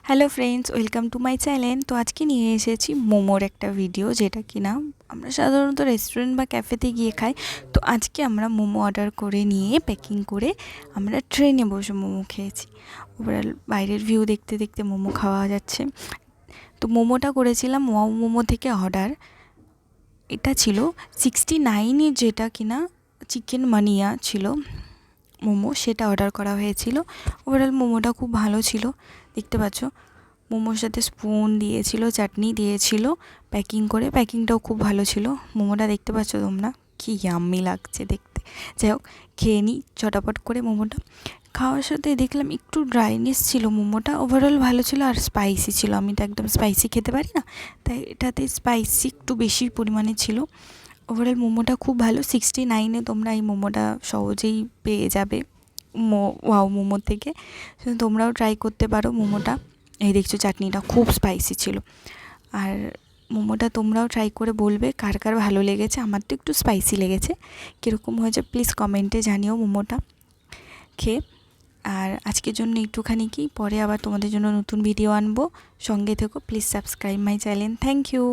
Hello friends, welcome to my channel. তো আজকে নিয়ে এসেছি মোমোর একটা ভিডিও, যেটা কিনা আমরা সাধারণত রেস্টুরেন্ট বা ক্যাফেতে গিয়ে খাই। তো আজকে আমরা মোমো অর্ডার করে নিয়ে প্যাকিং করে আমরা ট্রেনে বসে মোমো খেয়েছি। ওভারঅল বাইরের ভিউ দেখতে দেখতে মোমো খাওয়া যাচ্ছে। তো মোমোটা করেছিলাম ওয়াও মোমো থেকে অর্ডার। এটা ছিল 69, যেটা কিনা চিকেন মানিয়া ছিল মোমো, সেটা অর্ডার করা হয়েছিল। ওভারঅল মোমোটা খুব ভালো ছিল, দেখতে পাচ্ছ। মোমোর সাথে স্পুন দিয়েছিল, চাটনি দিয়েছিল প্যাকিং করে। প্যাকিংটাও খুব ভালো ছিল। মোমোটা দেখতে পাচ্ছ তোমরা, কি ইয়াম্মি লাগছে দেখতে। যাই হোক, খেয়ে নিই চটাপট করে মোমোটা। খাওয়ার সাথে দেখলাম একটু ড্রাইনেস ছিল মোমোটা। ওভারঅল ভালো ছিল আর স্পাইসি ছিল। আমি তো একদম স্পাইসি খেতে পারি না, তাই এটাতে স্পাইসি একটু বেশি পরিমাণে ছিল। ওভারঅল মোমোটা খুব ভালো। 69-এ তোমরা এই মোমোটা সহজেই পেয়ে যাবে ওয়াও মোমো থেকে। তোমরাও ট্রাই করতে পারো মোমোটা। এই দেখছো চাটনিটা খুব স্পাইসি ছিল। আর মোমোটা তোমরাও ট্রাই করে বলবে কার কার ভালো লেগেছে। আমার তো একটু স্পাইসি লেগেছে। কীরকম হয়েছে প্লিজ কমেন্টে জানিও মোমোটা খেয়ে। আর আজকের জন্য একটুখানি কি, পরে আবার তোমাদের জন্য নতুন ভিডিও আনবো। সঙ্গে থেকো, please subscribe my channel. Thank you.